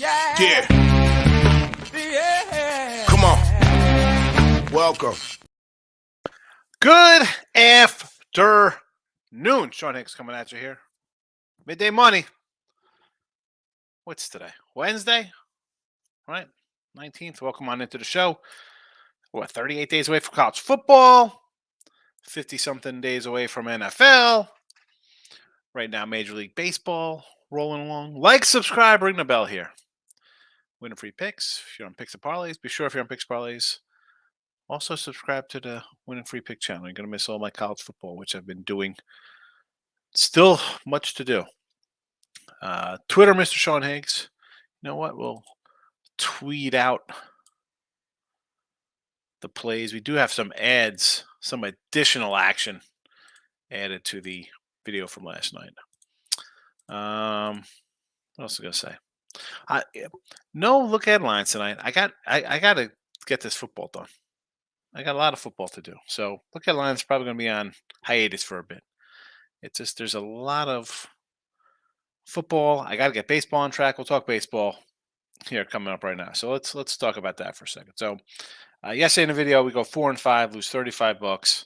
Yeah. Come on. Welcome. Good afternoon. Sean Hicks coming at you here. Midday Money. What's today? Wednesday? Right? 19th. Welcome on into the show. We're 38 days away from college football. 50-something days away from NFL. Right now, Major League Baseball rolling along. Like, subscribe, ring the bell here. Winning free picks. If you're on Picks and Parlays, be sure if you're on Picks Parlays, also subscribe to the Winning Free Pick channel. You're going to miss all my college football, which I've been doing. Still much to do. Twitter, Mr. Sean Higgs. You know what? We'll tweet out the plays. We do have some ads, some additional action added to the video from last night. What else was I gonna say? No look at lines tonight. I got to get this football done. I got a lot of football to do. So look at lines probably gonna be on hiatus for a bit. It's just there's a lot of football. I got to get baseball on track. We'll talk baseball here coming up right now. So let's talk about that for a second. So yesterday in the video we go 4-5, lose $35,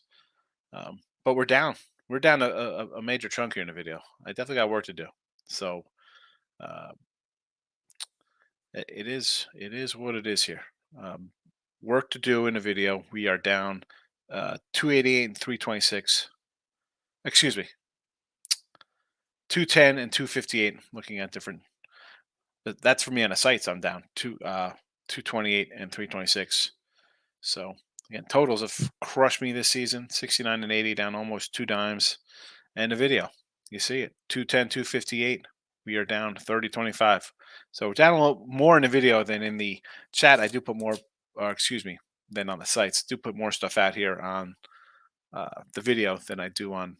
but we're down. We're down a major chunk here in the video. I definitely got work to do. So it is what it is here. Work to do in the video. We are down 288 and 326. Excuse me. 210 and 258. Looking at different. That's for me on the sites. I'm down 228 and 326. So again, totals have crushed me this season. 69 and 80, down almost 2 dimes. And the video, you see it, 210, 258. We are down 30-25. So we're down a little more in the video than in the chat. I do put more, than on the sites. Do put more stuff out here on the video than I do on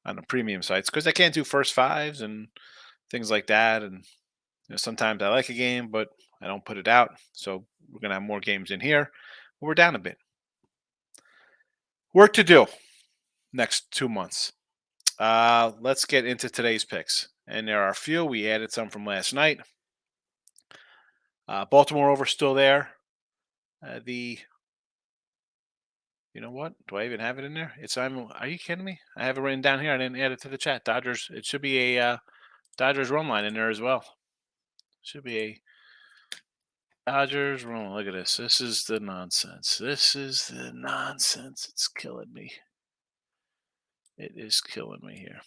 the premium sites because I can't do first fives and things like that. And sometimes I like a game, but I don't put it out. So we're gonna have more games in here. We're down a bit. Work to do next 2 months. Let's get into today's picks. And there are a few. We added some from last night. Baltimore over still there. You know what? Do I even have it in there? Are you kidding me? I have it written down here. I didn't add it to the chat. Dodgers. It should be a Dodgers run line in there as well. Should be a Dodgers run. Look at this. This is the nonsense. This is the nonsense. It's killing me. It is killing me here.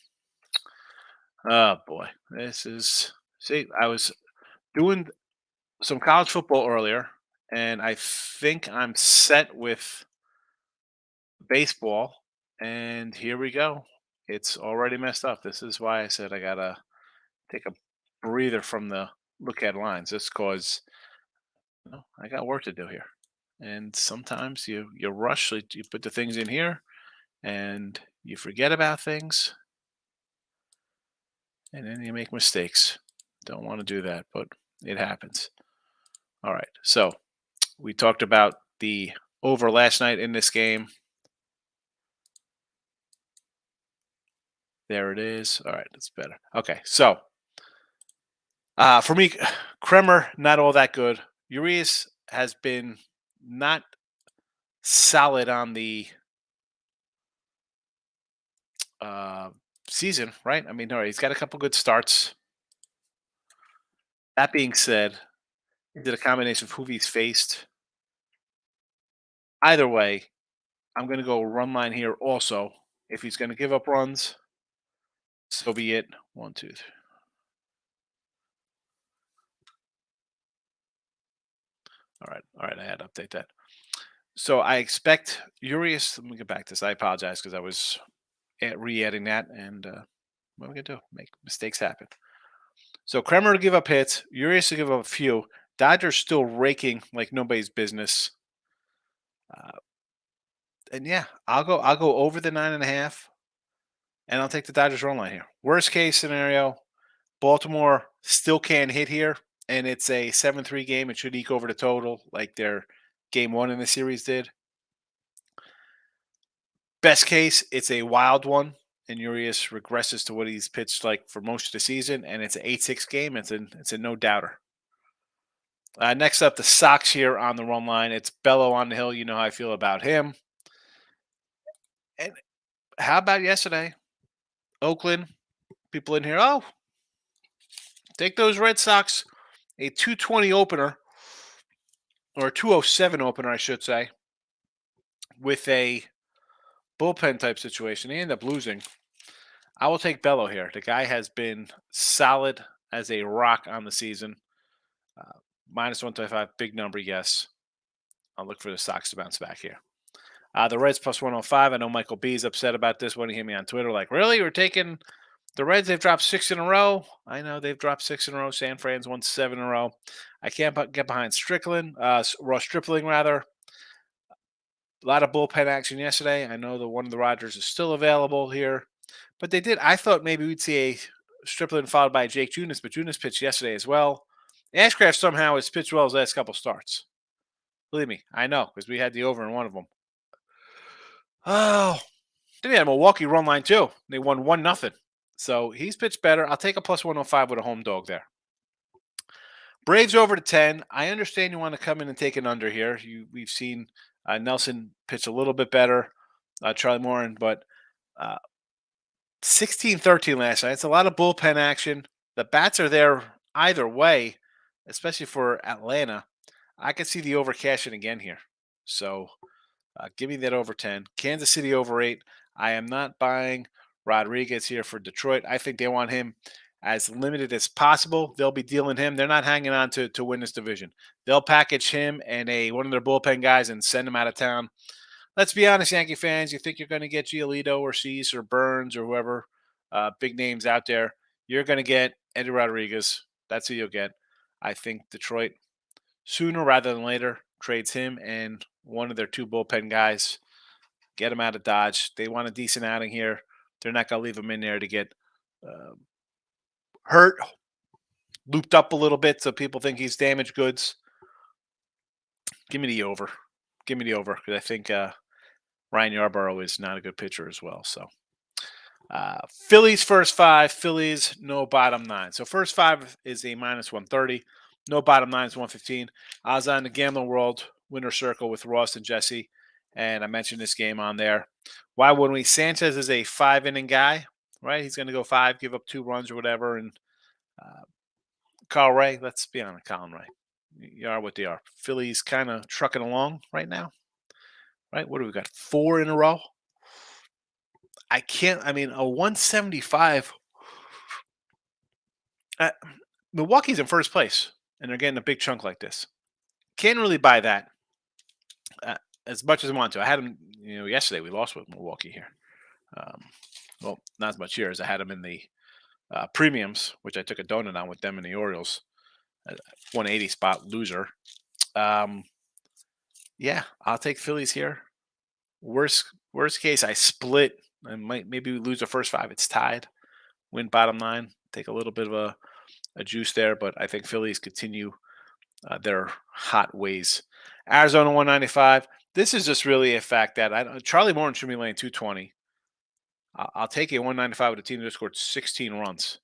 Oh boy. I was doing some college football earlier, and I think I'm set with baseball, and here we go. It's already messed up. This is why I said I gotta take a breather from the look at lines. Just cause I got work to do here. And sometimes you rush, you put the things in here and you forget about things and then you make mistakes. Don't want to do that, but it happens. All right. So we talked about the over last night in this game. There it is. All right, that's better. Okay, so for me, Kremer, not all that good. Urias has been not solid on the season, right? I mean, all right, he's got a couple good starts. That being said, is it a combination of who he's faced? Either way, I'm going to go run line here also. If he's going to give up runs, so be it. 1, 2, 3. All right, I had to update that. So I expect Urias. Let me get back to this. I apologize because I was re-adding that, and what are we gonna do? Make mistakes happen. So Kremer to give up hits, Urias to give up a few. Dodgers still raking like nobody's business. And yeah, I'll go over the 9.5, and I'll take the Dodgers run line here. Worst case scenario, Baltimore still can't hit here, and it's a 7-3 game. It should eke over the total like their game 1 in the series did. Best case, it's a wild one, and Urias regresses to what he's pitched like for most of the season, and it's an 8-6 game. It's a no doubter. Next up, the Sox here on the run line. It's Bello on the hill. You know how I feel about him. And how about yesterday? Oakland, people in here. Oh, take those Red Sox. A 220 opener, or a 207 opener, I should say, with a bullpen type situation. They end up losing. I will take Bello here. The guy has been solid as a rock on the season. Minus 125, big number, yes. I'll look for the Sox to bounce back here. The Reds plus 105. I know Michael B is upset about this when he hit me on Twitter. Like, really? We're taking the Reds? They've dropped 6 in a row. I know they've dropped 6 in a row. San Fran's won 7 in a row. I can't get behind Ross Stripling, rather. A lot of bullpen action yesterday. I know the one of the Rogers is still available here. But they did. I thought maybe we'd see a Stripling followed by Jake Junis, but Junis pitched yesterday as well. Ashcraft somehow has pitched well his last couple starts. Believe me, I know, because we had the over in one of them. Oh, then we had a Milwaukee run line too. They won 1-0. So he's pitched better. I'll take a plus 105 with a home dog there. Braves over to 10. I understand you want to come in and take an under here. We've seen Nelson pitch a little bit better, Charlie Morin, but 16-13 last night. It's a lot of bullpen action. The bats are there either way, especially for Atlanta. I could see the over cashing again here. So give me that over 10. Kansas City over 8. I am not buying Rodriguez here for Detroit. I think they want him as limited as possible. They'll be dealing him. They're not hanging on to win this division. They'll package him and one of their bullpen guys and send him out of town. Let's be honest, Yankee fans. You think you're going to get Giolito or Cease or Burns or whoever, big names out there. You're going to get Eddie Rodriguez. That's who you'll get. I think Detroit, sooner rather than later, trades him and one of their 2 bullpen guys. Get him out of Dodge. They want a decent outing here. They're not going to leave him in there to get hurt, looped up a little bit so people think he's damaged goods. Give me the over. Give me the over because I think Ryan Yarbrough is not a good pitcher as well. So Phillies first 5. Phillies, no bottom 9. So first 5 is a minus 130. No bottom 9 is 115. I was on the Gambling World Winner Circle with Ross and Jesse, and I mentioned this game on there. Why wouldn't we? Sanchez is a 5-inning guy, right? He's going to go 5, give up 2 runs or whatever. And Kyle Ray, let's be honest, Colin Ray. You are what they are. Phillies kind of trucking along right now, right? What do we got? 4 in a row? A 175. Milwaukee's in first place, and they're getting a big chunk like this. Can't really buy that as much as I want to. I had them, yesterday we lost with Milwaukee here. Well, not as much here as I had them in the premiums, which I took a donut on with them and the Orioles. 180 spot loser. Yeah, I'll take Phillies here. Worst case, I split. I maybe we lose the first 5. It's tied. Win bottom 9. Take a little bit of a juice there, but I think Phillies continue their hot ways. Arizona 195. This is just really a fact that Charlie Morton should be laying 220. I'll take a 195 with a team that scored 16 runs.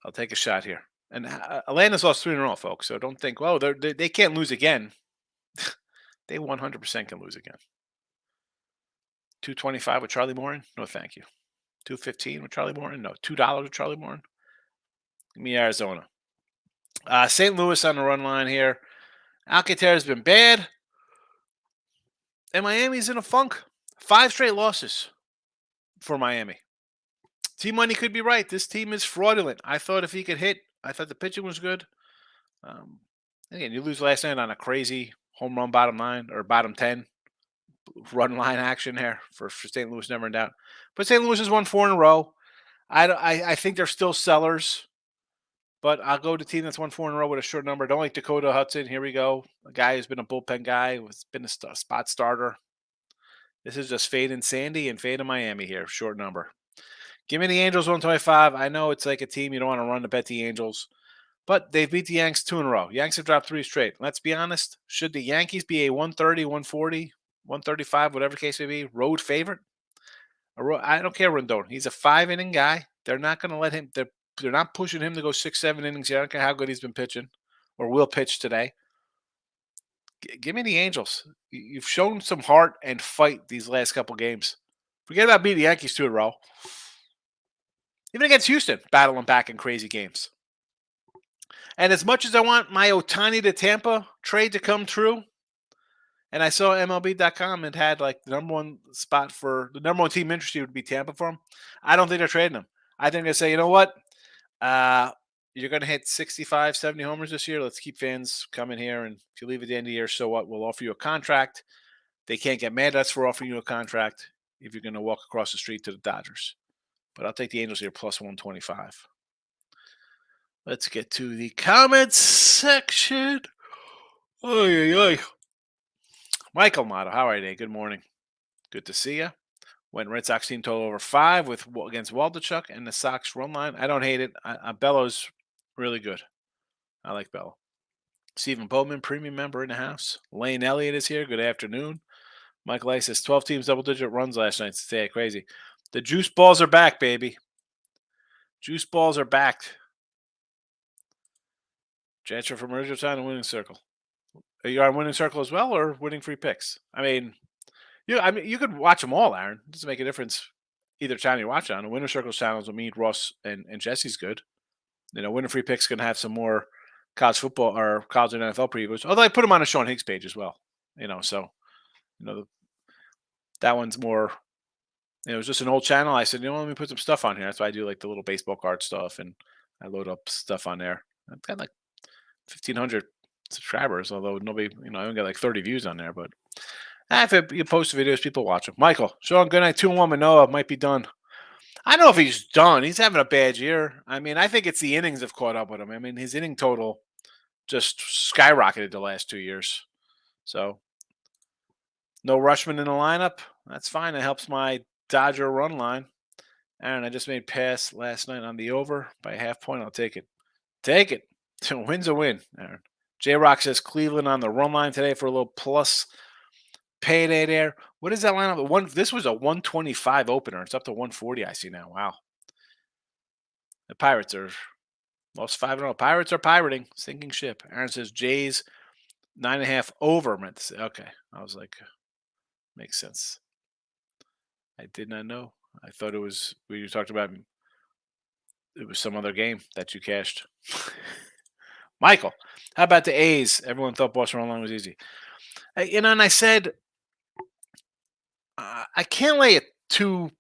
I'll take a shot here. And Atlanta's lost 3 in a row, folks. So don't think, well, they can't lose again. They 100% can lose again. 225 with Charlie Morton? No, thank you. 215 with Charlie Morton? No. $2 with Charlie Morton? Give me Arizona. St. Louis on the run line here. Alcantara's been bad. And Miami's in a funk. 5 straight losses for Miami. Team Money could be right. This team is fraudulent. I thought if he could hit, I thought the pitching was good. Again, you lose last night on a crazy home run bottom 9 or bottom 10 run line action here for St. Louis, never in doubt. But St. Louis has won 4 in a row. I think they're still sellers, but I'll go to team that's won 4 in a row with a short number. Don't like Dakota Hudson. Here we go. A guy who's been a bullpen guy, who's been a spot starter. This is just fade in Sandy and fade in Miami here. Short number. Give me the Angels 125. I know it's like a team you don't want to run to bet the Angels, but they've beat the Yanks 2 in a row. Yanks have dropped 3 straight. Let's be honest. Should the Yankees be a 130, 140, 135, whatever case may be, road favorite? I don't care, Rendon. He's a 5-inning guy. They're not going to let him. They're not pushing him to go 6, 7 innings. I don't care how good he's been pitching. or will pitch today. Give me the Angels. You've shown some heart and fight these last couple games. Forget about beating the Yankees 2 in a row. Even against Houston, battling back in crazy games. And as much as I want my Ohtani to Tampa trade to come true, and I saw MLB.com and had like the number one spot for the number one team interested would be Tampa for him, I don't think they're trading him. I think they say, you know what? You're going to hit 65, 70 homers this year. Let's keep fans coming here. And if you leave at the end of the year, so what? We'll offer you a contract. They can't get mad at us for offering you a contract if you're going to walk across the street to the Dodgers. But I'll take the Angels here plus 125. Let's get to the comments section. Oy, oy, oy. Michael Motto, how are you today? Good morning. Good to see you. When Red Sox team total over 5 against Waldichuk and the Sox run line. I don't hate it. Bello's really good. I like Bello. Stephen Bowman, premium member in the house. Lane Elliott is here. Good afternoon. Michael A says 12 teams double-digit runs last night. Stay crazy. The juice balls are back, baby. Juice balls are back. Transfer from original time to winning circle. Are you on winning circle as well, or winning free picks? I mean, you could watch them all, Aaron. It doesn't make a difference either channel you watch on. The winner circles channels will mean Ross and Jesse's good. Winner free picks going to have some more college football or college and NFL previews. Although I put them on a Sean Higgs page as well. That one's more. It was just an old channel. I said, let me put some stuff on here. That's why I do like the little baseball card stuff, and I load up stuff on there. I've got like 1,500 subscribers, although nobody, I only got like 30 views on there. But if you post videos, people watch them. Michael, Sean, good night. 2-1 Manoah might be done. I don't know if he's done. He's having a bad year. I mean, I think it's the innings have caught up with him. I mean, his inning total just skyrocketed the last 2 years. So, no Rushman in the lineup. That's fine. It helps my Dodger run line. Aaron, I just made pass last night on the over by a half point. I'll take it. Take it. Win's a win, Aaron. J-Rock says Cleveland on the run line today for a little plus payday there. What is that lineup? This was a 125 opener. It's up to 140, I see now. Wow. The Pirates are lost 5-0. Pirates are pirating. Sinking ship. Aaron says Jays 9.5 over. Meant to say. Okay. I was like, makes sense. I did not know. I thought it was, we talked about, it was some other game that you cashed. Michael, how about the A's? Everyone thought Boston run line was easy. And I said, I can't lay a 2+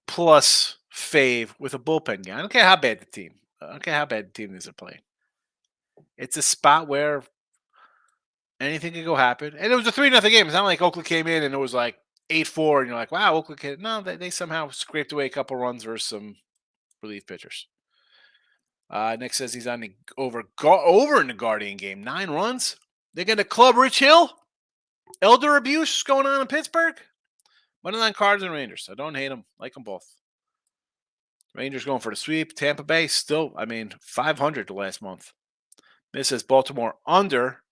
fave with a bullpen game. I don't care how bad the team. I don't care how bad the team is playing. It's a spot where anything could go happen. And it was a 3-0 game. It's not like Oakland came in and it was like 8-4, and you're like, wow, Oakland can. No, they somehow scraped away a couple runs versus some relief pitchers. Nick says he's on the over in the Guardian game. 9 runs. They're going to club Rich Hill. Elder abuse going on in Pittsburgh. Money line Cards and Rangers. I don't hate them. Like them both. Rangers going for the sweep. Tampa Bay still, 500 the last month. This says Baltimore under.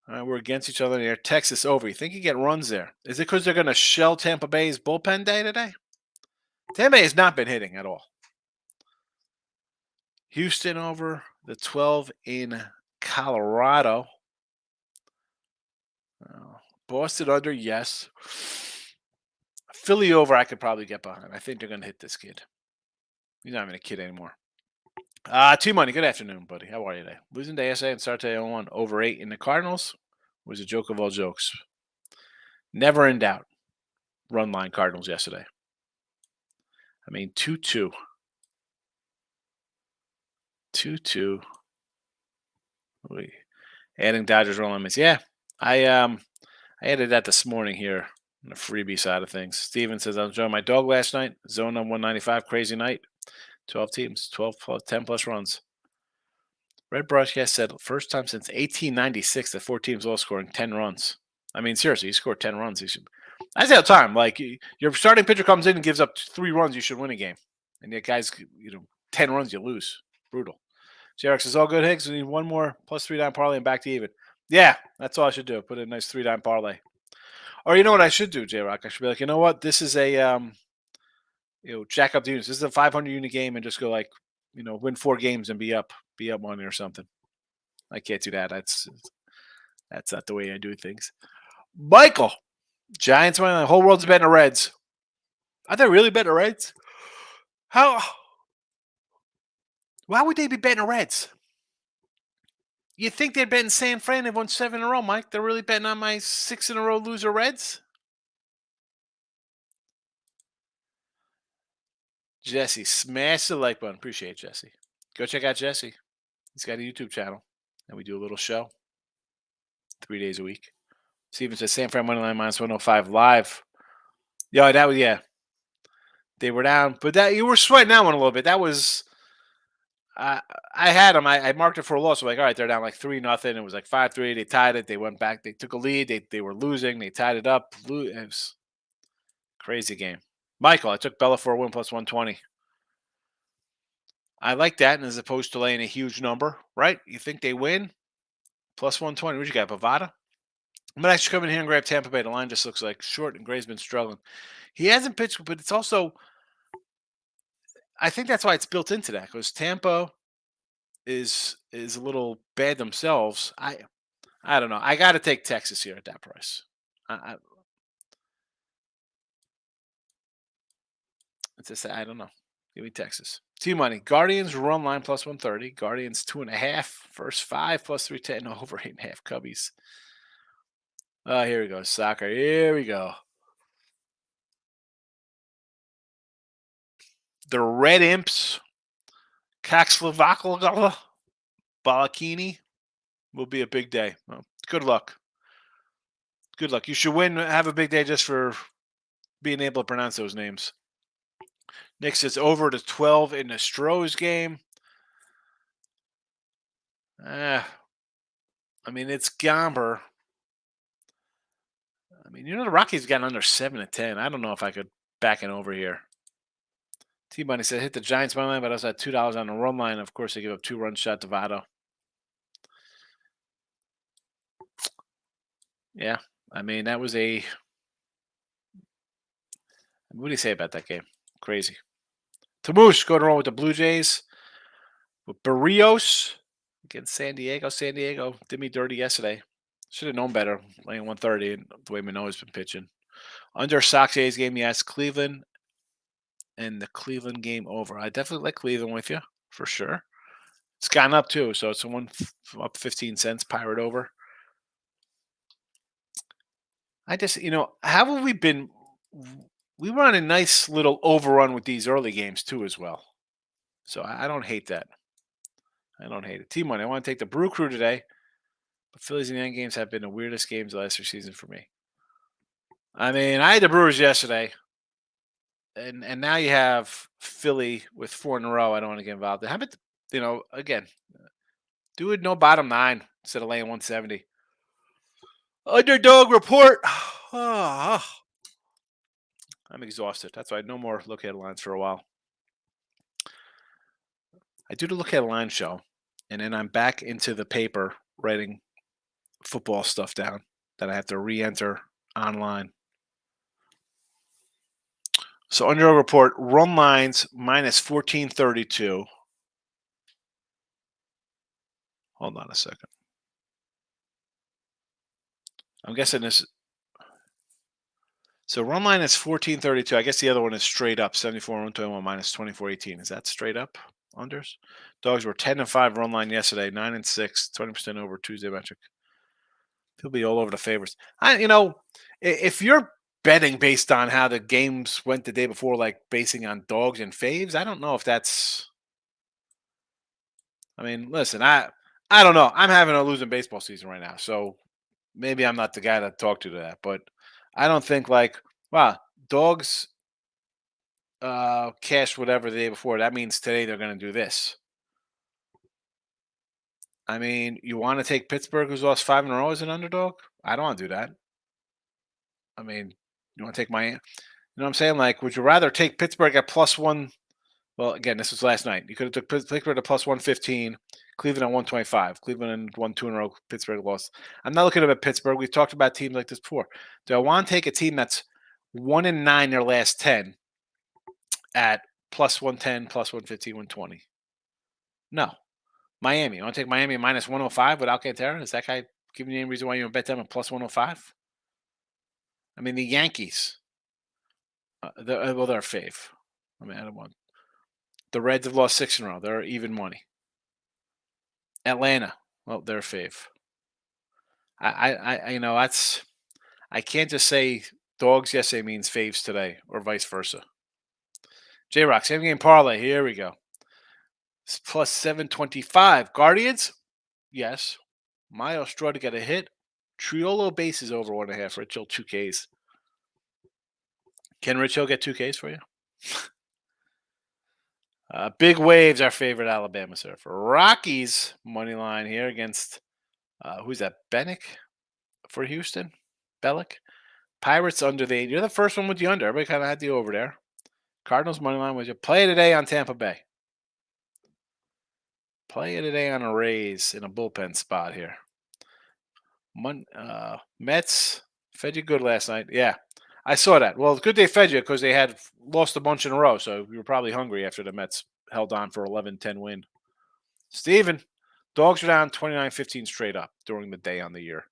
We're against each other here. Texas over. You think you get runs there? Is it because they're going to shell Tampa Bay's bullpen day today? Tampa Bay has not been hitting at all. Houston over the 12 in Colorado. Boston under, yes. Philly over, I could probably get behind. I think they're going to hit this kid. He's not even a kid anymore. T-Money, good afternoon, buddy. How are you today? Losing to ASA and start to 0-1 over 8 in the Cardinals was a joke of all jokes. Never in doubt. Run line Cardinals yesterday. 2-2. 2-2. Adding Dodgers run limits. Yeah, I added that this morning here on the freebie side of things. Steven says, I was enjoying my dog last night. Zone on 195. Crazy night. 12 teams. 10 plus runs. Red Broadcast said first time since 1896 that 4 teams all scoring 10 runs. Seriously, he scored 10 runs. I say all the time, like your starting pitcher comes in and gives up 3 runs, you should win a game. And the guys, 10 runs, you lose. Brutal. JRX says, all good, Higgs. We need one more plus 3-dime parlay and back to even. Yeah, that's all I should do. Put in a nice 3-dime parlay. Or you know what I should do, J-Rock? I should be like, you know what? This is a, jack up the units. This is a 500 unit game and just go win 4 games and be up money or something. I can't do that. That's not the way I do things. Michael, Giants winning. The whole world's betting the Reds. Are they really betting the Reds? How? Why would they be betting the Reds? You think they're betting San Fran? They've won 7 in a row, Mike. They're really betting on my 6 in a row loser Reds? Jesse, smash the like button. Appreciate Jesse. Go check out Jesse. He's got a YouTube channel, and we do a little show 3 days a week. Steven says San Fran money line minus 105 live. Yeah. They were down, but that you were sweating that one a little bit. That was I had them. I marked it for a loss. So like, all right, they're down like 3-0. It was like 5-3. They tied it. They went back. They took a lead. They were losing. They tied it up. It was a crazy game. Michael, I took Bella for a win plus 120. I like that, and as opposed to laying a huge number, right? You think they win? Plus 120. What you got, Bovada? I'm going to actually come in here and grab Tampa Bay. The line just looks like short, and Gray's been struggling. He hasn't pitched, but it's also, I think that's why it's built into that, because Tampa is a little bad themselves. I don't know. I got to take Texas here at that price. I don't know. Give me Texas. T-money. Guardians run line plus 130. Guardians 2.5. First 5 plus 310 over 8.5 Cubbies. Here we go. Soccer. Here we go. The Red Imps. Kaxlavakala. Balakini. Will be a big day. Well, good luck. Good luck. You should win. Have a big day just for being able to pronounce those names. Nick says over to 12 in the Stros game. I mean, it's Gomber. I mean, the Rockies got under 7-10. I don't know if I could back it over here. T-Money said hit the Giants money line, but I also had $2 on the run line. Of course, they give up 2-run shot to Votto. Yeah, I mean, that was a. What do you say about that game? Crazy. Tamush going to roll with the Blue Jays. With Barrios against San Diego. San Diego did me dirty yesterday. Should have known better. Laying 130, and the way Manoah's been pitching. Under Sox A's game, yes. Cleveland and the Cleveland game over. I definitely like Cleveland with you, for sure. It's gone up, too, so it's up 15 cents, Pirate over. I just, how have we been? We were on a nice little overrun with these early games, too, as well. So I don't hate that. I don't hate it. T-Money, I want to take the Brew Crew today. But Phillies and Yankees games have been the weirdest games the last 3 seasons for me. I mean, I had the Brewers yesterday. And now you have Philly with 4 in a row. I don't want to get involved. How about, again, do it no bottom 9 instead of laying 170. Underdog report. I'm exhausted. That's why no more look ahead lines for a while. I do the look ahead line show, and then I'm back into the paper writing football stuff down that I have to re-enter online. So underdog report, run lines minus 1432. Hold on a second. I'm guessing this. So run line is 1432. I guess the other one is straight up 74 121 minus 2418. Is that straight up unders? Dogs were 10-5 run line yesterday, 9-6, 20% over Tuesday metric. He'll be all over the favorites. If you're betting based on how the games went the day before, like basing on dogs and faves, I don't know if that's. I mean, listen, I don't know. I'm having a losing baseball season right now, so maybe I'm not the guy to talk to that. But I don't think wow, dogs cashed whatever the day before. That means today they're going to do this. I mean, you want to take Pittsburgh, who's lost 5 in a row, as an underdog? I don't want to do that. I mean, you want to take you know what I'm saying? Like, would you rather take Pittsburgh at +1? Well, again, this was last night. You could have took Pittsburgh at +115, Cleveland at 125. Cleveland won 2 in a row. Pittsburgh lost. I'm not looking at Pittsburgh. We've talked about teams like this before. Do I want to take a team that's 1-9 their last 10 at +110, +115, 120? No. Miami. You want to take Miami minus 105 with Alcantara? Is that guy giving you any reason why you would bet them at plus 105? I mean, the Yankees. Well, they're a fave. I mean, I don't want. The Reds have lost 6 in a row. They're even money. Atlanta. Well, they're a fave. That's. I can't just say dogs yesterday means faves today, or vice versa. J Rock, same game parlay. Here we go. It's plus 725. Guardians? Yes. Miles Straw to get a hit. Triolo bases over 1.5. Rich Hill 2Ks. Can Rich Hill get 2Ks for you? Big Waves, our favorite Alabama surfer. Rockies money line here against who's that? Bennick for Houston. Bellick. Pirates under the 8. You're the first one with the under. Everybody kind of had the over there. Cardinals money line was you play today on Tampa Bay. Play today on a Rays in a bullpen spot here. Mets fed you good last night. Yeah, I saw that. Well, good they fed you because they had lost a bunch in a row, so you were probably hungry after the Mets held on for 11-10 win. Steven, dogs are down 29-15 straight up during the day on the year.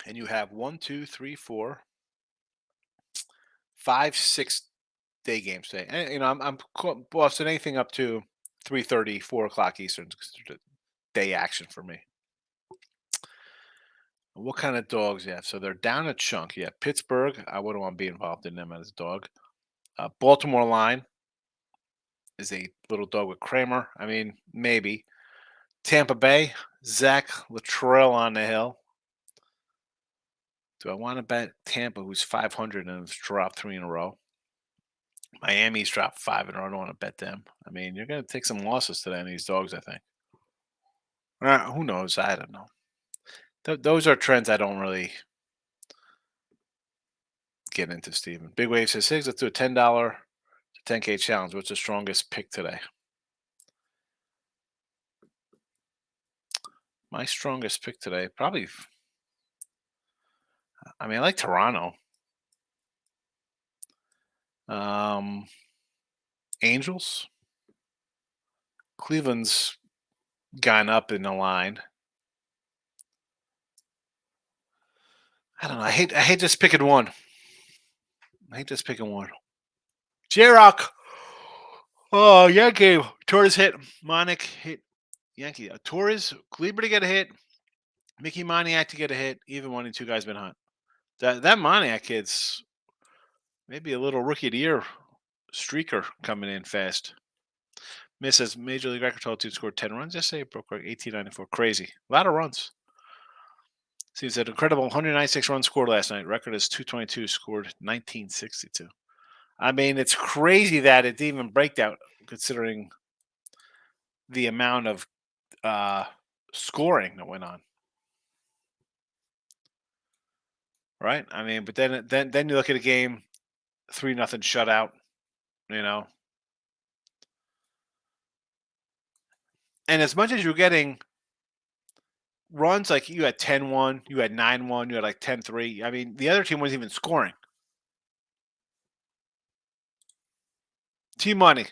And you have 1, 2, 3, 4, 5, 6 day games today. And I'm busting anything up to 3:30, 4 o'clock Eastern. Day action for me. What kind of dogs you have? So they're down a chunk. Yeah, Pittsburgh. I wouldn't want to be involved in them as a dog. Baltimore line is a little dog with Kramer. I mean, maybe. Tampa Bay, Zach Luttrell on the hill. Do I want to bet Tampa, who's 500 and has dropped 3 in a row? Miami's dropped 5 in a row. I don't want to bet them. I mean, you're going to take some losses today on these dogs, I think. Who knows? I don't know. Those are trends I don't really get into, Steven. Big Wave says, Higgs, let's do a $10 to 10K challenge. What's the strongest pick today? My strongest pick today, probably. I mean, I like Toronto. Angels. Cleveland's gone up in the line. I don't know. I hate just picking one. J-Rock. Oh, Yankee. Torres hit. Monic hit. Yankee. Torres. Kleber to get a hit. Mickey Moniak to get a hit. Even one and two guys been hot. That Moniak kid's maybe a little rookie of the year streaker coming in fast. Misses Major League Record 12 team scored 10 runs. Just say broke 1894. Crazy. A lot of runs. Seems an incredible 196 runs scored last night. Record is 222, scored 1962. I mean, it's crazy that it didn't even break out considering the amount of scoring that went on. Right? I mean, but then you look at a game, 3-0 shutout, And as much as you're getting runs, like you had 10-1, you had 9-1, you had like 10-3. I mean, the other team wasn't even scoring. T-Money.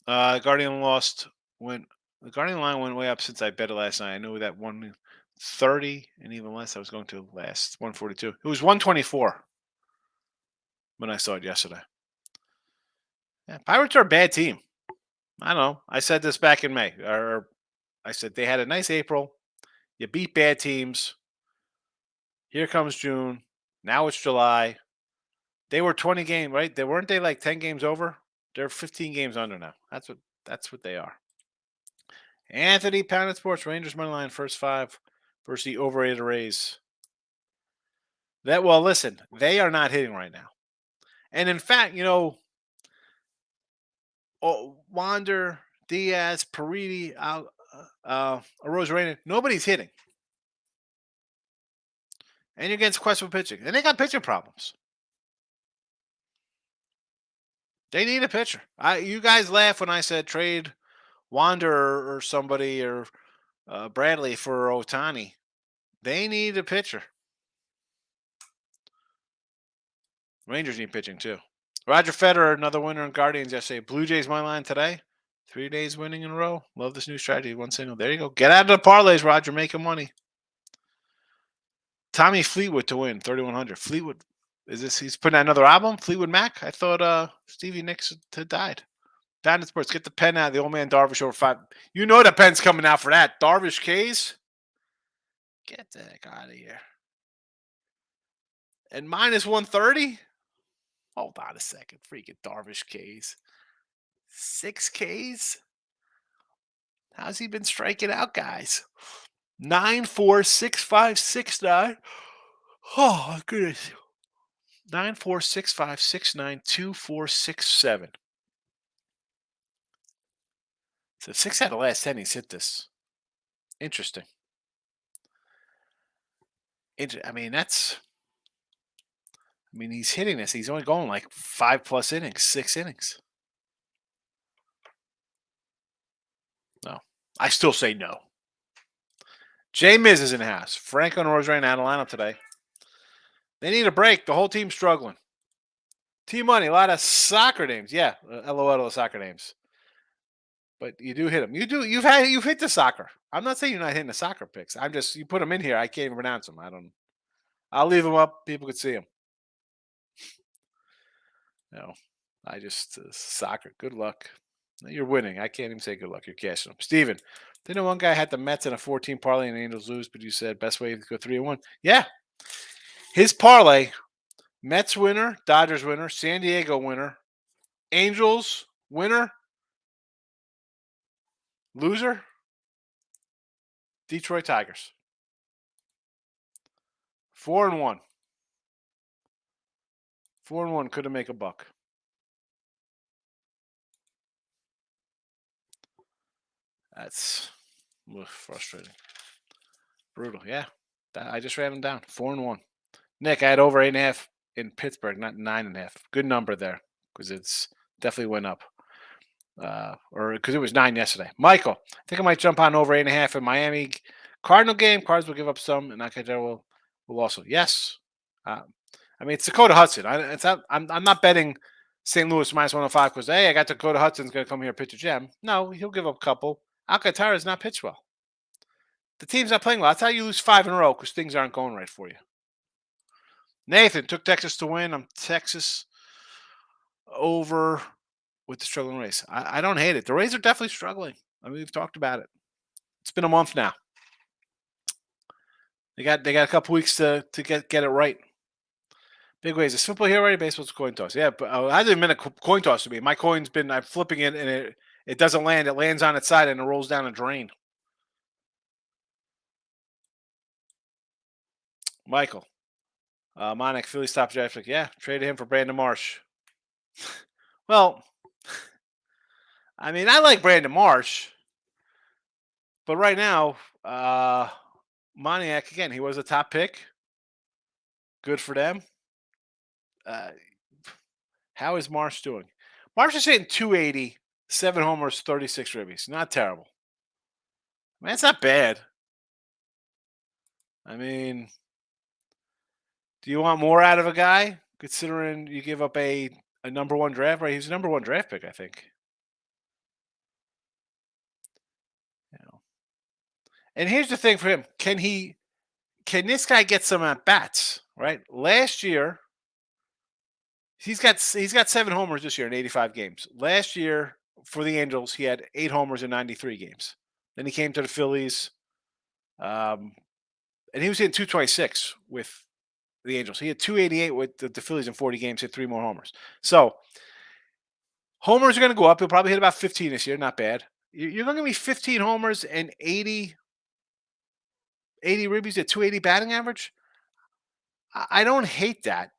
Guardian lost when the Guardian line went way up since I bet it last night. I knew that 130 and even less I was going to last 142. It was 124 when I saw it yesterday. Yeah, Pirates are a bad team. I don't know. I said this back in May. Or I said they had a nice April. You beat bad teams. Here comes June. Now it's July. They were 20 games, right? Weren't they like 10 games over? They're 15 games under now. That's what they are. Anthony Pounded Sports Rangers money line first 5 versus the overrated Rays. Listen, they are not hitting right now. And in fact, Wander, Diaz, Paridi, Arozarena, nobody's hitting. And you're against questionable pitching. And they got pitching problems. They need a pitcher. You guys laugh when I said trade Wander or somebody or Bradley for Otani. They need a pitcher. Rangers need pitching too. Roger Federer, another winner in Guardians yesterday. Blue Jays money line today. 3 days winning in a row. Love this new strategy. One single. There you go. Get out of the parlays, Roger. Making money. Tommy Fleetwood to win 3,100. Fleetwood, is this? He's putting out another album. Fleetwood Mac. I thought Stevie Nicks had died. Down in sports. Get the pen out. The old man Darvish over 5. You know the pen's coming out for that. Darvish K's. Get the heck out of here. And minus 130. Hold on a second. Freaking Darvish K's. 6 Ks. How's he been striking out, guys? 9-4, 6-5, 6-9. Oh, my goodness. 9-4, 6-5, 6-9, 2-4, 6-7. So 6 out of the last 10 he's hit this. Interesting. I mean, he's hitting this. He's only going like 5+ innings, 6 innings. No. I still say no. Jay Miz is in the house. Franco and Rosarena out of lineup today. They need a break. The whole team's struggling. T-Money, a lot of soccer names. Yeah, LOL to the soccer names. But you do hit them. You've hit the soccer. I'm not saying you're not hitting the soccer picks. I'm just, you put them in here. I can't even pronounce them. I'll leave them up. People can see them. No, I just soccer. Good luck. You're winning. I can't even say good luck. You're cashing them. Steven, didn't one guy had the Mets in a 14 parlay and the Angels lose, but you said best way to go 3-1. Yeah. His parlay, Mets winner, Dodgers winner, San Diego winner, Angels winner, loser, Detroit Tigers. 4-1. 4-1 couldn't make a buck. That's frustrating. Brutal. Yeah. I just ran them down. 4-1. Nick, I had over 8.5 in Pittsburgh, not 9.5. Good number there because it's definitely went up. Or because it was 9 yesterday. Michael, I think I might jump on over 8.5 in Miami Cardinal game. Cards will give up some, and Nakajero will also. Yes. I mean, it's Dakota Hudson. I'm not betting St. Louis minus 105 because, hey, I got Dakota Hudson's going to come here and pitch a gem. No, he'll give up a couple. Alcantara's not pitched well. The team's not playing well. That's how you lose 5 in a row because things aren't going right for you. Nathan took Texas to win. I'm Texas over with the struggling Rays. I don't hate it. The Rays are definitely struggling. I mean, we've talked about it. It's been a month now. They got a couple weeks to get it right. Big ways. Is football here already? Baseball's a coin toss. Yeah, but it hasn't been a coin toss to me. My coin's been, I'm flipping it and it doesn't land. It lands on its side and it rolls down a drain. Michael. Monik, Philly stop draft pick. Yeah, traded him for Brandon Marsh. Well, I mean, I like Brandon Marsh. But right now, Moniak, again, he was a top pick. Good for them. How is Marsh doing? Marsh is hitting 280, 7 homers, 36 ribbies. Not terrible. I mean, that's not bad. I mean, do you want more out of a guy, considering you give up a number 1 draft? Right, he's a number 1 draft pick, I think. And here's the thing for him: can this guy get some at bats? Right, last year he's got 7 homers this year in 85 games. Last year for the Angels, he had 8 homers in 93 games. Then he came to the Phillies, and he was hitting 226 with the Angels. He had 288 with the Phillies in 40 games, hit 3 more homers. So homers are going to go up. He'll probably hit about 15 this year. Not bad. You're going to be 15 homers and 80 ribbies at 280 batting average. I don't hate that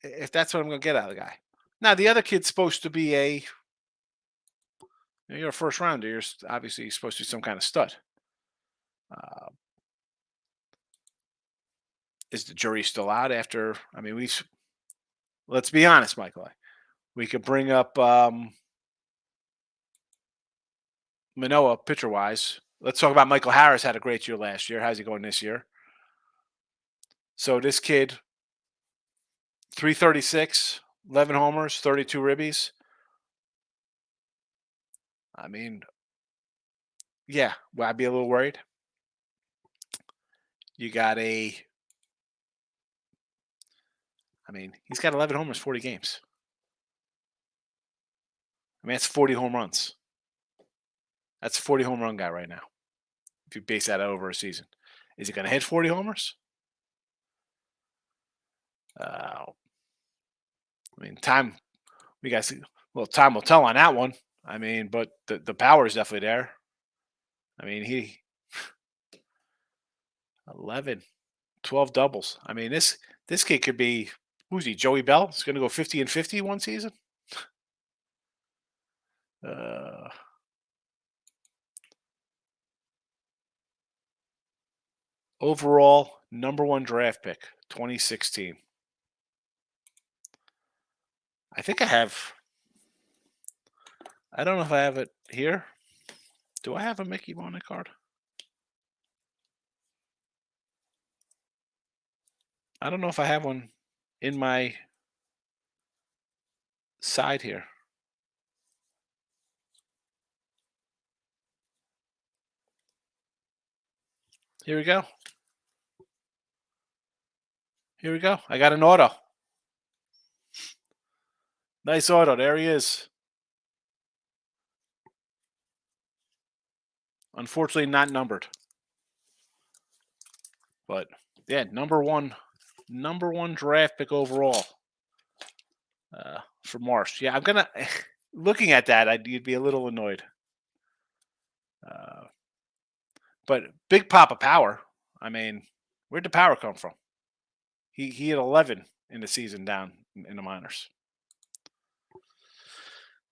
if that's what I'm going to get out of the guy. Now, the other kid's supposed to be you're a first rounder. You're obviously supposed to be some kind of stud. Is the jury still out after? I mean, let's be honest, Michael. We could bring up Manoah pitcher-wise. Let's talk about Michael Harris. Had a great year last year. How's he going this year? So this kid 336, 11 homers, 32 ribbies. I mean, yeah, well, I'd be a little worried. You got he's got 11 homers, 40 games. I mean, that's 40 home runs. That's a 40 home run guy right now. If you base that out over a season, is he going to hit 40 homers? Time we got. Well, time will tell on that one. But the power is definitely there. He 11, 12 doubles. This kid could be, who's he? Joey Bell. He's going to go 50 and 50 one season. Overall, number 1 draft pick, 2016. I think I have. I don't know if I have it here. Do I have a Mickey Bonnet card? I don't know if I have one in my side here. Here we go. Here we go. I got an auto. Nice auto. There he is. Unfortunately, not numbered. But yeah, number one draft pick overall for Marsh. Yeah, I'm gonna. Looking at that, you'd be a little annoyed. But big pop of power. Where'd the power come from? He had 11 in the season down in the minors.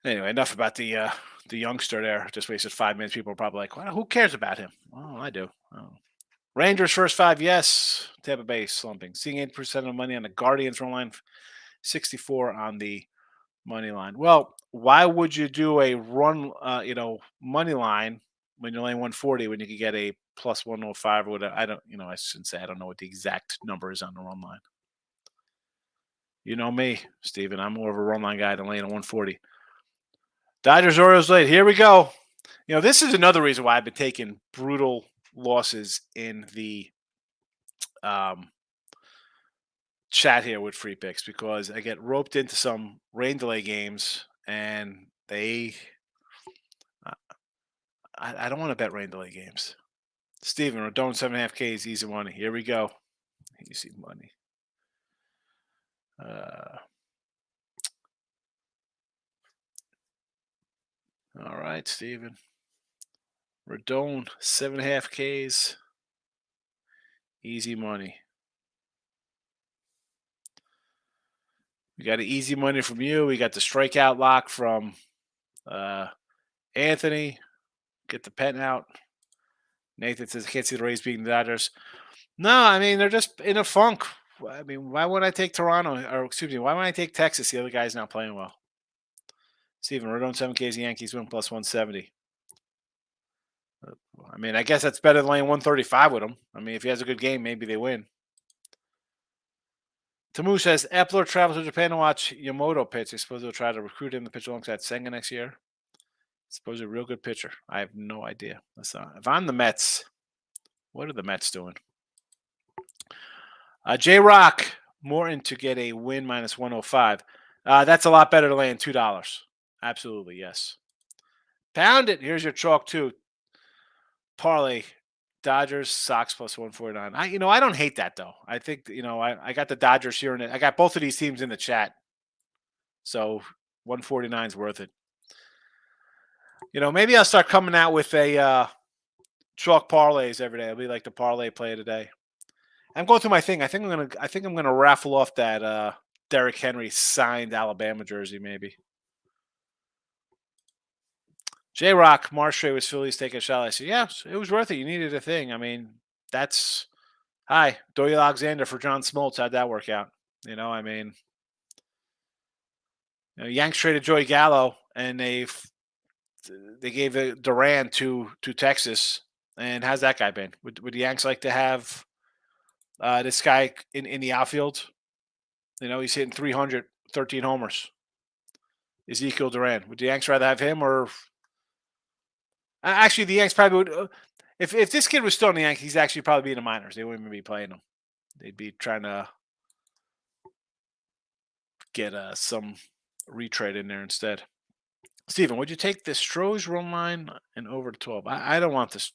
Anyway, enough about the youngster there. Just wasted 5 minutes. People are probably like, well, who cares about him? Well, I do. Oh. Rangers first 5, yes. Tampa Bay slumping. Seeing 8% of the money on the Guardians run line, 64 on the money line. Well, why would you do a run, money line when you're laying 140 when you could get a plus 105 or whatever? I shouldn't say I don't know what the exact number is on the run line. You know me, Steven. I'm more of a run line guy than laying a 140. Dodgers Orioles late. Here we go. This is another reason why I've been taking brutal losses in the chat here with free picks because I get roped into some rain delay games and I don't want to bet rain delay games. Steven, Rodon 7.5 Ks, easy money. Here we go. Easy money. All right, Steven. Rodon 7.5 Ks. Easy money. We got easy money from you. We got the strikeout lock from Anthony. Get the pen out. Nathan says, I can't see the Rays beating the Dodgers. No, they're just in a funk. Why would I take Toronto? Or, excuse me, why would I take Texas? The other guy's not playing well. Steven, Rodon 7Ks, Yankees win plus 170. I guess that's better than laying 135 with him. If he has a good game, maybe they win. Tamu says, Epler travels to Japan to watch Yamamoto pitch. I suppose they'll try to recruit him to pitch alongside Senga next year. I suppose a real good pitcher. I have no idea. If I'm the Mets, what are the Mets doing? J-Rock, Morton to get a win minus 105. That's a lot better than laying $2. Absolutely, yes. Pound it. Here's your chalk, too. Parlay. Dodgers, Sox plus 149. I don't hate that, though. I think, I got the Dodgers here. I got both of these teams in the chat. So 149 is worth it. Maybe I'll start coming out with a chalk parlays every day. It'll be like the parlay play of the day. I'm going through my thing. I think I'm gonna raffle off that Derrick Henry signed Alabama jersey, maybe. J-Rock, Marshray was Phillies taking a shot. I said, yeah, it was worth it. You needed a thing. That's hi, Doyle Alexander for John Smoltz. How'd that work out? Yanks traded Joey Gallo, and they gave Duran to Texas. And how's that guy been? Would the Yanks like to have this guy in the outfield? He's hitting 300, 13 homers. Ezekiel Duran. Would the Yanks rather have him or actually the Yanks probably would? If this kid was still in the Yankees, he'd actually probably be in the minors. They wouldn't even be playing him. They'd be trying to get some retrade in there instead. Steven, would you take the Stros run line and over to 12? I don't want this.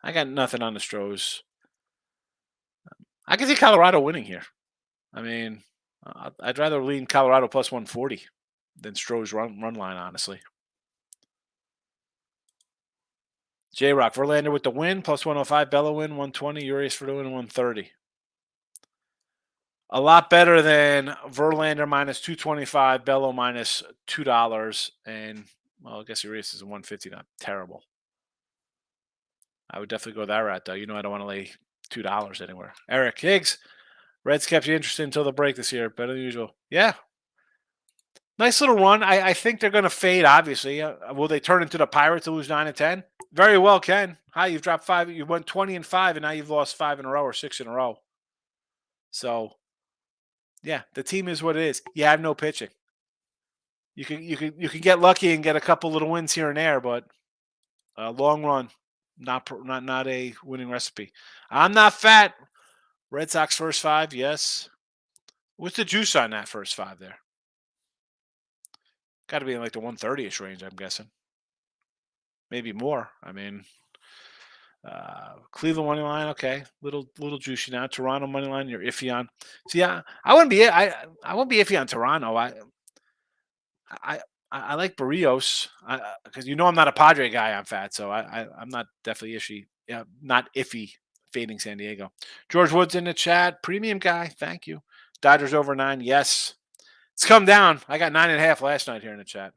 I got nothing on the Stros. I can see Colorado winning here. I mean, I'd rather lean Colorado plus 140 than Stros run line, honestly. J-Rock, Verlander with the win, plus 105, Bello win, 120, Urias for the win, 130. A lot better than Verlander minus 225, Bello minus $2, and, well, I guess Urias is a 150, not terrible. I would definitely go that route, though. I don't want to lay $2 anywhere. Eric Higgs, Reds kept you interested until the break this year. Better than usual. Yeah. Nice little run. I think they're going to fade, obviously. Will they turn into the Pirates to lose 9 and 10? Very well, Ken. Hi, you've dropped 5. You went 20 and 5, and now you've lost 5 in a row or 6 in a row. So, yeah, the team is what it is. You have no pitching. You can get lucky and get a couple little wins here and there, but long run, not a winning recipe. I'm not fat. Red Sox first 5, yes. What's the juice on that first 5 there? Got to be in like the 130-ish range, I'm guessing. Maybe more. I mean, Cleveland money line, okay, little juicy now. Toronto money line, you're iffy on. See, I wouldn't be I wouldn't be iffy on Toronto. I like Barrios because I'm not a Padre guy. I'm fat, so I'm not definitely iffy. Yeah, not iffy. Fading San Diego. George Woods in the chat. Premium guy. Thank you. Dodgers over 9. Yes. It's come down. I got 9.5 last night here in the chat.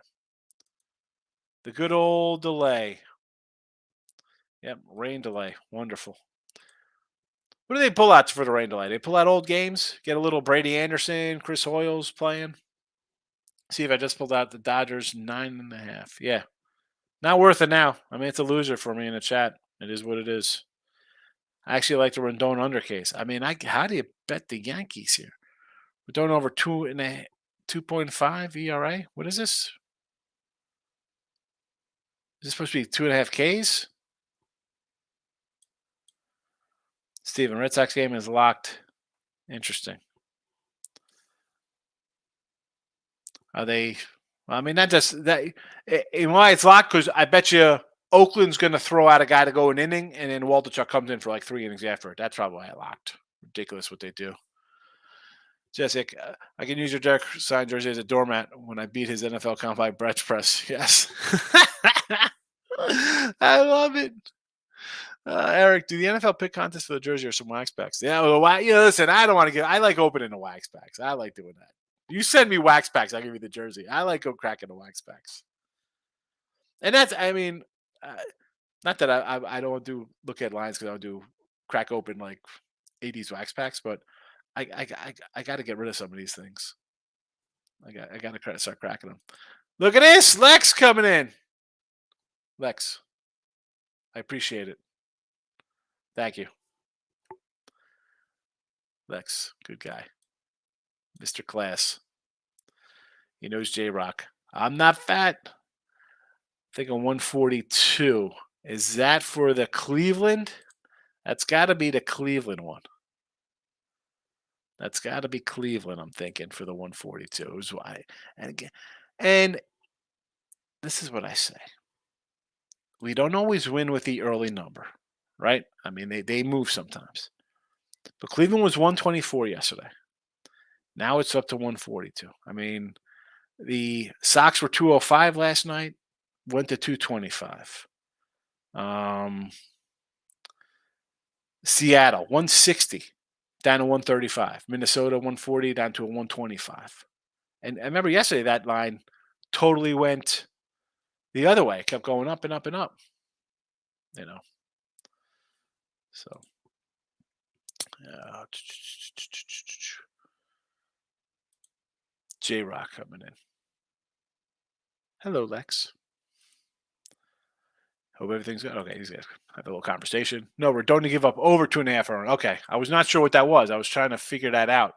The good old delay. Yep, rain delay. Wonderful. What do they pull out for the rain delay? They pull out old games? Get a little Brady Anderson, Chris Hoyles playing? See if I just pulled out the Dodgers 9.5. Yeah. Not worth it now. I mean, it's a loser for me in the chat. It is what it is. I actually like the Rendon under case. I mean, how do you bet the Yankees here? Rendon over 2.5 ERA. What is this? Is this supposed to be 2.5 Ks? Steven, Red Sox game is locked. Interesting. Are they? I mean, that just that. And why it's locked? Because I bet you Oakland's going to throw out a guy to go an inning, and then Waldichuk comes in for like 3 innings after it. That's probably why I locked. Ridiculous what they do. Jessica, I can use your Derek signed jersey as a doormat when I beat his NFL combine bench press. Yes. I love it. Eric, do the NFL pick contest for the jersey or some wax packs? Yeah, well, listen, I don't want to give. I like opening the wax packs. I like doing that. You send me wax packs, I'll give you the jersey. I like go cracking the wax packs. And that's, I mean, not that I don't do look at lines because I don't do crack open like 80s wax packs, but I got to get rid of some of these things. I got to start cracking them. Look at this, Lex coming in. Lex, I appreciate it. Thank you. Lex, good guy. Mr. Class. He knows J-Rock. I'm not fat. I think I'm 142. Is that for the Cleveland? That's got to be the Cleveland one. That's got to be Cleveland, I'm thinking, for the 142. Is why. And this is what I say. We don't always win with the early number, right? I mean, they move sometimes. But Cleveland was 124 yesterday. Now it's up to 142. I mean, the Sox were 205 last night, went to 225. Seattle, 160, down to 135. Minnesota, 140, down to a 125. And I remember yesterday that line totally went the other way. It kept going up and up and up. So, J-Rock coming in. Hello, Lex. Hope everything's good. Okay, he's good. Have a little conversation. No, we're don't give up over 2.5 earned. Okay, I was not sure what that was. I was trying to figure that out.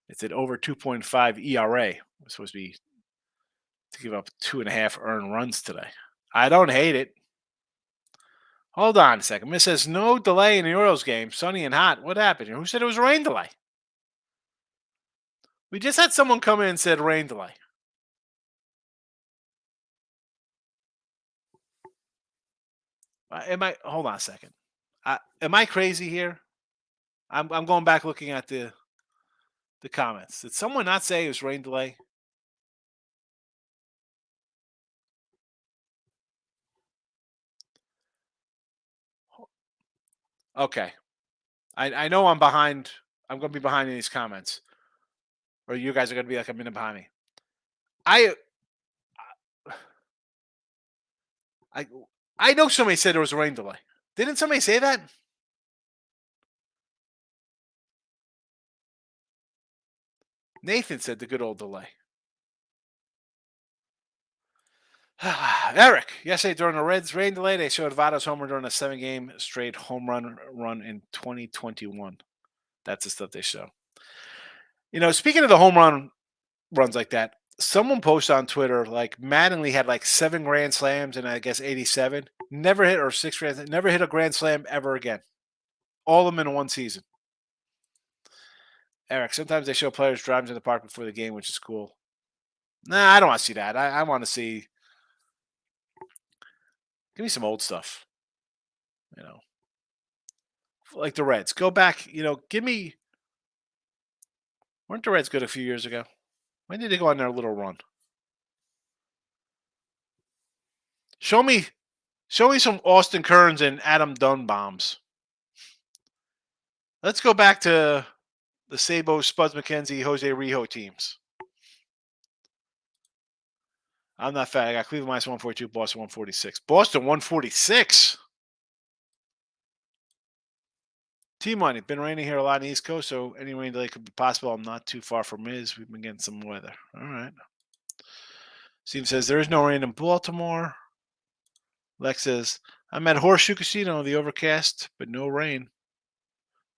It's at over 2.5 ERA. We're supposed to be to give up 2.5 earned runs today. I don't hate it. Hold on a second. Miss says no delay in the Orioles game. Sunny and hot. What happened here? Who said it was a rain delay? We just had someone come in and said rain delay. Hold on a second. Am I crazy here? I'm going back looking at the comments. Did someone not say it was rain delay? Okay. I know I'm behind. I'm going to be behind in these comments. Or you guys are going to be like a minute behind me. I I I know somebody said there was a rain delay. Didn't somebody say that? Nathan said the good old delay. Eric, yesterday during the Reds rain delay, they showed Votto's homer during a 7-game straight home run in 2021. That's the stuff they show. Speaking of the home runs like that, someone posted on Twitter like Mattingly had like 7 grand slams and I guess 87. Never hit or 6 grand, never hit a grand slam ever again. All of them in one season. Eric, sometimes they show players drives in the park before the game, which is cool. Nah, I don't want to see that. I want to see. Give me some old stuff. Like the Reds. Go back. Give me. Weren't the Reds good a few years ago? When did they go on their little run? Show me some Austin Kearns and Adam Dunn bombs. Let's go back to the Sabo, Spuds McKenzie, Jose Rijo teams. I'm not fat. I got Cleveland minus 142, Boston 146. Boston 146. T-Money. Been raining here a lot on the East Coast, so any rain delay could be possible. I'm not too far from Miz. We've been getting some weather. All right. Steve says there is no rain in Baltimore. Lex says, I'm at Horseshoe Casino, the overcast, but no rain.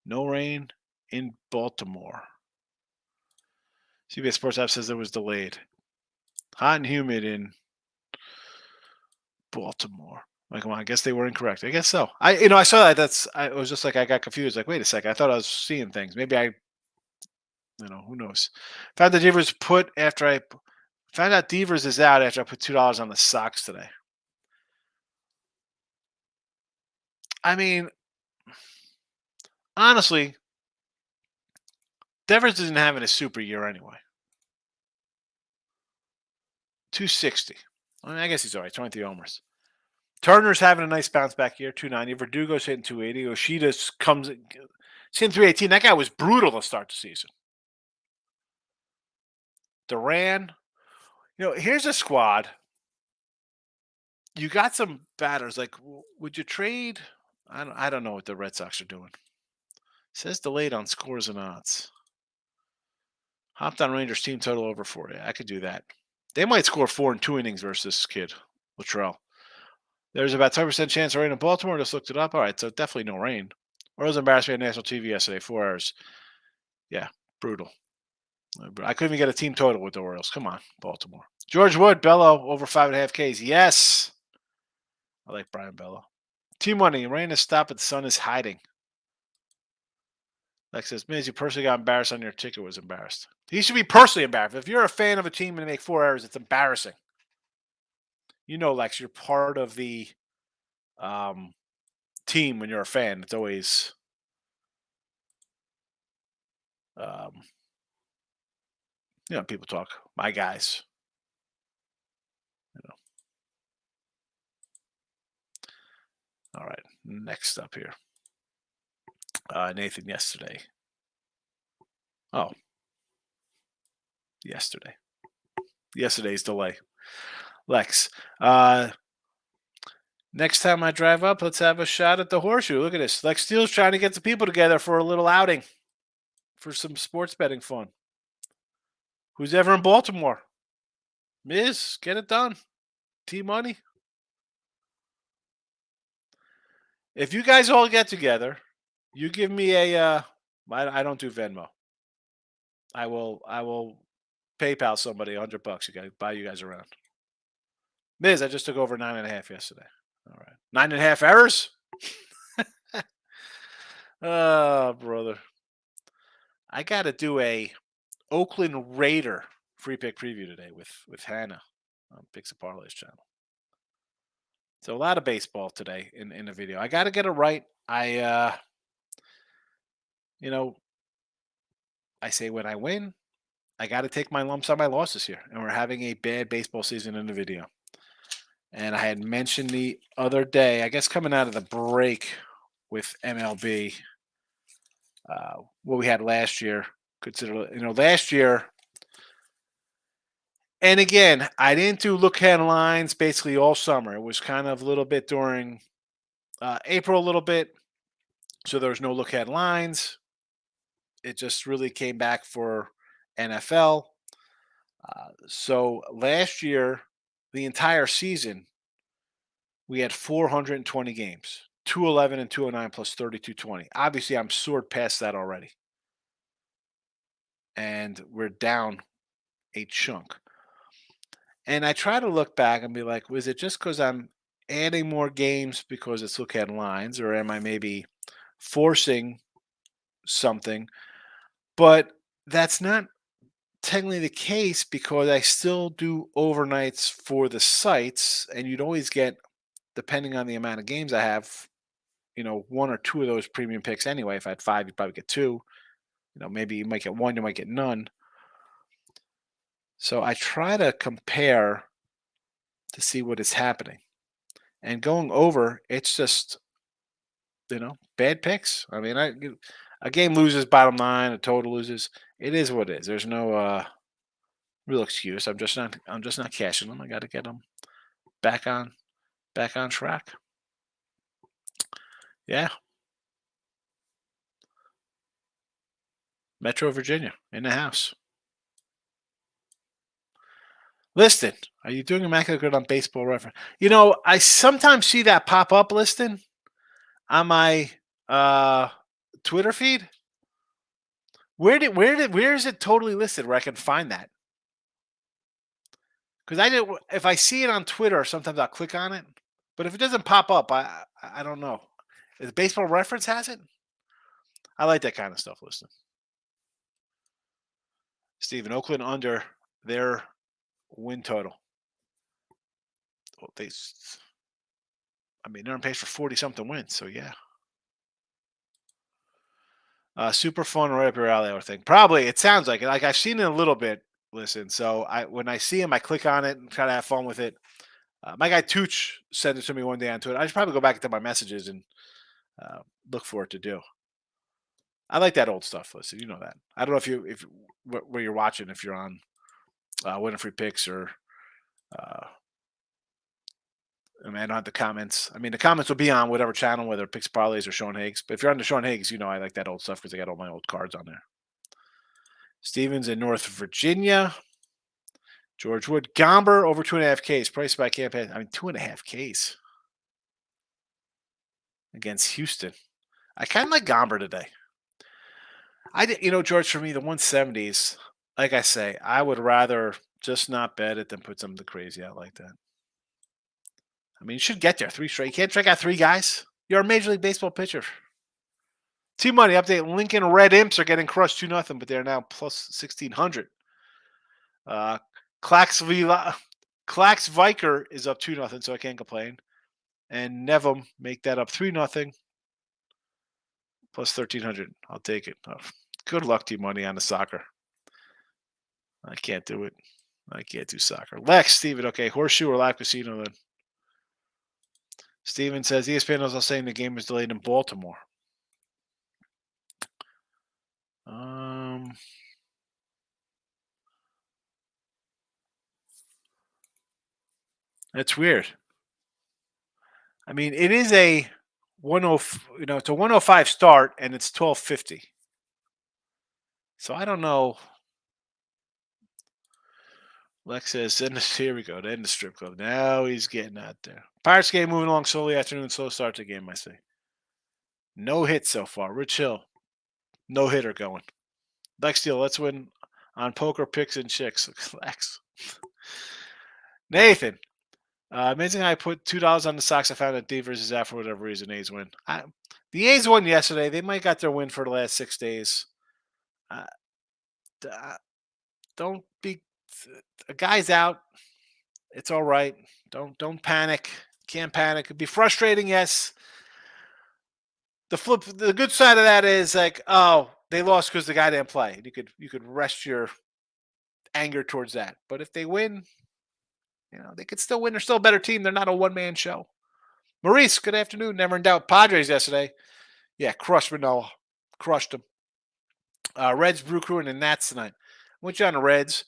No rain in Baltimore. CBS Sports App says it was delayed. Hot and humid in Baltimore. Come on, I guess they were incorrect. I guess so. I saw that. I was just like, I got confused. Like, wait a second. I thought I was seeing things. Maybe who knows? Found out Devers is out after I put $2 on the Sox today. I mean, honestly, Devers isn't having a super year anyway. 260. I guess he's all right. 23 homers. Turner's having a nice bounce back year, 290. Verdugo's hitting 280. Oshida's hitting 318. That guy was brutal to start the season. Duran. Here's a squad. You got some batters. Like, would you trade? I don't know what the Red Sox are doing. It says delayed on scores and odds. Hopped on Rangers team total over 4. Yeah, I could do that. They might score 4 in 2 innings versus this kid, Luttrell. There's about 10% chance of rain in Baltimore. Just looked it up. All right, so definitely no rain. Orioles embarrassed me on national TV yesterday, 4 hours. Yeah, brutal. I couldn't even get a team total with the Orioles. Come on, Baltimore. George Wood, Bello, over 5.5 Ks. Yes. I like Brian Bello. Team Money, rain has stopped, but the sun is hiding. Lex says, Miz, you personally got embarrassed on your ticket, was embarrassed. He should be personally embarrassed. If you're a fan of a team and they make 4 errors, it's embarrassing. Lex, you're part of the team when you're a fan. It's always people talk. My guys. All right. Next up here. Nathan yesterday. Oh. Yesterday. Yesterday's delay. Lex. Next time I drive up, let's have a shot at the Horseshoe. Look at this. Lex Steele's trying to get the people together for a little outing. For some sports betting fun. Who's ever in Baltimore? Miz, get it done. T-Money. If you guys all get together, you give me a I don't do Venmo. I will PayPal somebody $100. You guys buy you guys around. Miz, I just took over 9.5 yesterday. All right. 9.5 errors? Oh, brother. I gotta do a Oakland Raider free pick preview today with Hannah on Picks and Parlays channel. So a lot of baseball today in the video. I gotta get it right. You know, I say when I win, I gotta take my lumps on my losses here. And we're having a bad baseball season in the video. And I had mentioned the other day, I guess coming out of the break with MLB, what we had last year. Consider, last year, and again, I didn't do look ahead lines basically all summer. It was kind of a little bit during April, a little bit. So there was no look ahead lines. It just really came back for NFL. So last year, the entire season, we had 420 games, 211 and 209 plus 3220. Obviously, I'm soared past that already. And we're down a chunk. And I try to look back and be like, was it just because I'm adding more games because it's look at lines, or am I maybe forcing something? But that's not technically the case because I still do overnights for the sites, and you'd always get, depending on the amount of games I have, one or two of those premium picks anyway. If I had five, you'd probably get two. Maybe you might get one, you might get none. So I try to compare to see what is happening. And going over, it's just, bad picks. I mean, a game loses, bottom line, a total loses. It is what it is. There's no real excuse. I'm just not cashing them. I got to get them back on track. Yeah. Metro Virginia in the house. Liston, are you doing immaculate good on Baseball Reference? I sometimes see that pop up, Liston, on my Twitter feed. Where is it totally listed where I can find that? Because if I see it on Twitter, sometimes I'll click on it. But if it doesn't pop up, I don't know. Is Baseball Reference has it? I like that kind of stuff. Listen, Steven, Oakland under their win total. Well, they're on pace for 40-something wins. So yeah. Super fun right up your alley, I would think. Probably, it sounds like it. Like I've seen it a little bit. Listen, so when I see him, I click on it and try to have fun with it. My guy Tooch sent it to me one day on Twitter. I should probably go back into my messages and look for it to do. I like that old stuff. Listen, you know that. I don't know if where you're watching, if you're on Winning Free Picks or I don't have the comments. I mean, the comments will be on whatever channel, whether Picks Parlays or Sean Higgs. But if you're on the Sean Higgs, I like that old stuff because I got all my old cards on there. Stevens in North Virginia. George Wood. Gomber over 2.5 Ks. Price by campaign. 2.5 Ks against Houston. I kind of like Gomber today. George, for me, the 170s, like I say, I would rather just not bet it than put something crazy out like that. You should get there. 3 straight. You can't strike out 3 guys. You're a Major League Baseball pitcher. T-Money update. Lincoln Red Imps are getting crushed 2-0, but they're now plus 1,600. Clax Viker is up 2-0, so I can't complain. And Nevum make that up 3-0. Plus 1,300. I'll take it. Oh, good luck, T-Money, on the soccer. I can't do it. I can't do soccer. Lex, Steven, okay. Horseshoe or live casino then. Steven says ESPN is also saying the game was delayed in Baltimore. That's weird. It is a it's a 105 start and it's 12:50. So I don't know. Lex says, here we go. To end the strip club. Now he's getting out there. Pirates game moving along slowly. Afternoon, slow start to game, I say. No hit so far. Rich Hill. No hitter going. Lex Steele, let's win on poker picks and chicks. Lex. Nathan. Amazing I put $2 on the Sox. I found that Devers is out for whatever reason. A's win. The A's won yesterday. They might got their win for the last 6 days. Uh, don't be a guy's out. It's all right. Don't panic. Can't panic. It'd be frustrating, yes. The good side of that is like, oh, they lost because the guy didn't play. You could rest your anger towards that. But if they win, they could still win. They're still a better team. They're not a one-man show. Maurice, good afternoon. Never in doubt. Padres yesterday. Yeah, crushed Manoa. Crushed them. Reds, Brew Crew, and the Nats tonight. Went you on the Reds.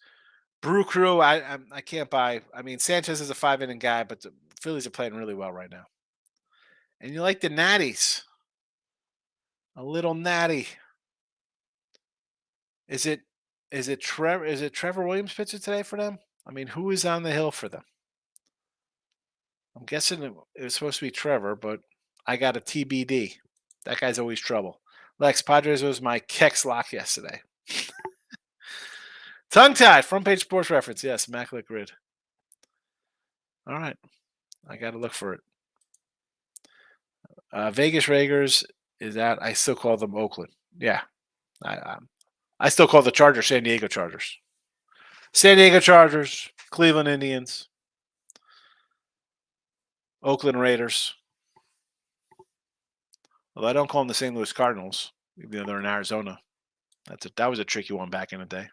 Brew Crew, I can't buy. I mean, Sanchez is a 5-inning guy, but the Phillies are playing really well right now. And you like the Natties. A little natty. Is it Trevor Williams pitching today for them? I mean, who is on the hill for them? I'm guessing it was supposed to be Trevor, but I got a TBD. That guy's always trouble. Lex, Padres was my Kex lock yesterday. Tongue-tied, front page sports reference. Yes, immaculate grid. All right. I got to look for it. Vegas Raiders is out. I still call them Oakland. Yeah. I still call the Chargers San Diego Chargers. San Diego Chargers, Cleveland Indians, Oakland Raiders. Although I don't call them the St. Louis Cardinals, even though they're in Arizona. That was a tricky one back in the day.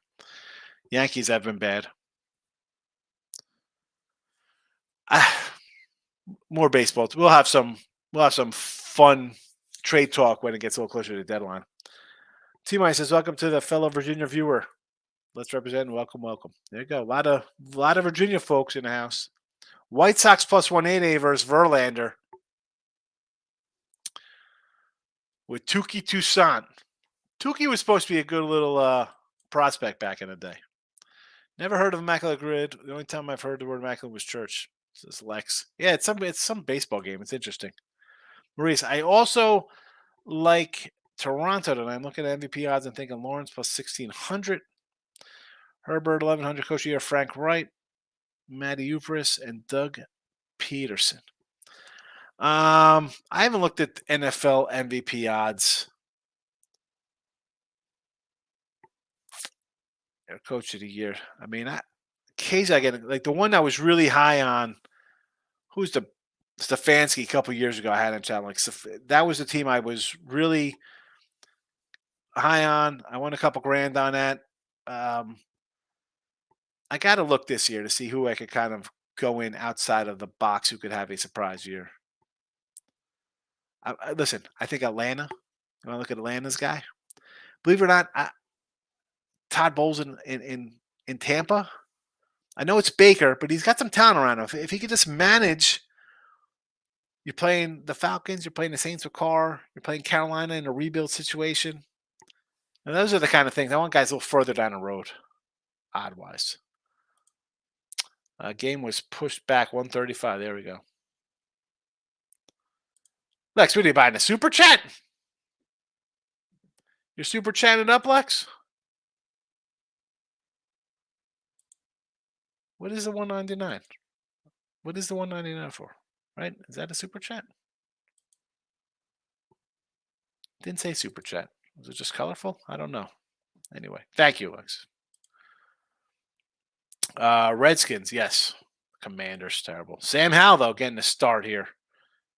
Yankees have been bad. More baseball. We'll have some fun trade talk when it gets a little closer to the deadline. T-Mike says, "Welcome to the fellow Virginia viewer. Let's represent. Welcome. There you go. A lot of Virginia folks in the house. White Sox plus 180 versus Verlander with Touki Toussaint. Touki was supposed to be a good little prospect back in the day. Never heard of Immaculate Grid. The only time I've heard the word Immaculate was church." Says Lex. Yeah, it's some baseball game. It's interesting. Maurice, I also like Toronto tonight. I'm looking at MVP odds and thinking Lawrence plus 1,600. Herbert 1,100. Coach of the Year Frank Wright, Matty Upris, and Doug Peterson. I haven't looked at NFL MVP odds. Coach of the Year. I mean, occasionally I get like the one I was really high on. Who's the Stefanski a couple years ago? I had in chat. Like that was the team I was really high on. I won a couple grand on that. I got to look this year to see who I could kind of go in outside of the box who could have a surprise year. Listen, I think Atlanta. When I look at Atlanta's guy, believe it or not, Todd Bowles in Tampa. I know it's Baker, but he's got some talent around him. If he could just manage, you're playing the Falcons, you're playing the Saints with Carr, you're playing Carolina in a rebuild situation. And those are the kind of things I want guys a little further down the road, odd-wise. Game was pushed back 135. There we go. Lex, what are you buying? A super chat? You're super chatting up, Lex? What is the 199? What is the 199 for? Right? Is that a super chat? Didn't say super chat. Was it just colorful? I don't know. Anyway, thank you, Lex. Redskins, yes. Commanders, terrible. Sam Howell, though, getting a start here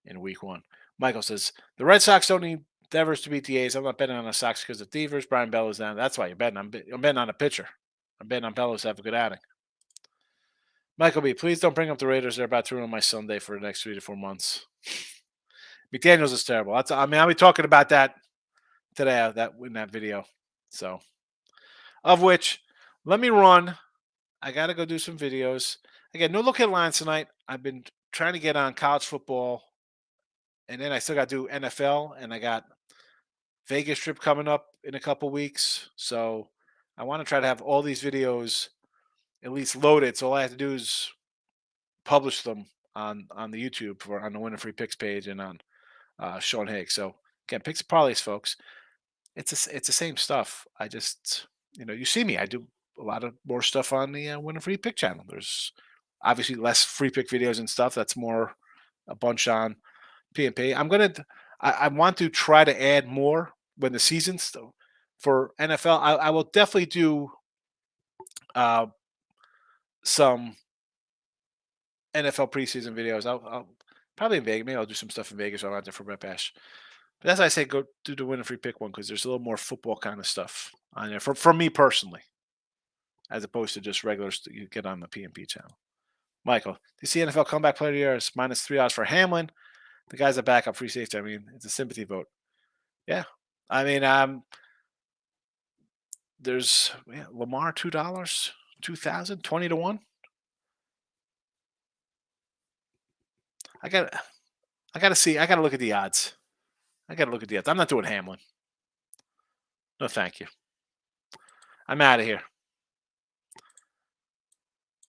in week 1. Michael says, the Red Sox don't need Devers to beat the A's. I'm not betting on the Sox because of Devers. Brian Bellows down. That's why you're betting. I'm betting on a pitcher. I'm betting on Bellows to have a good outing. Michael B., please don't bring up the Raiders. They're about to ruin my Sunday for the next 3 to 4 months. McDaniels is terrible. I'll be talking about that today in that video. So, of which, let me run. I got to go do some videos. Again, no look at lines tonight. I've been trying to get on college football, and then I still got to do NFL, and I got Vegas trip coming up in a couple weeks. So I want to try to have all these videos at least loaded. So all I have to do is publish them on the YouTube on the Winner Free Picks page and on Sean Haig. So again, picks and parlays, folks. It's the same stuff. I just you see me. I do a lot of more stuff on the Win a Free Pick channel. There's obviously less free pick videos and stuff. That's more a bunch on P&P. I want to try to add more when the season's for NFL. I will definitely do uh, some NFL preseason videos. I'll probably in Vegas. Maybe I'll do some stuff in Vegas. I'm out there for Rep Ash. But as I say, go do the Win a Free Pick one because there's a little more football kind of stuff on there for me personally, as opposed to just regular you get on the P&P channel. Michael, do you see NFL comeback player of the year is -3 odds for Hamlin? The guy's a backup free safety. I mean, it's a sympathy vote. Yeah, I mean, there's Lamar $2, 2,000, 20 to 1. I got to see. I got to look at the odds. I'm not doing Hamlin. No, thank you. I'm out of here.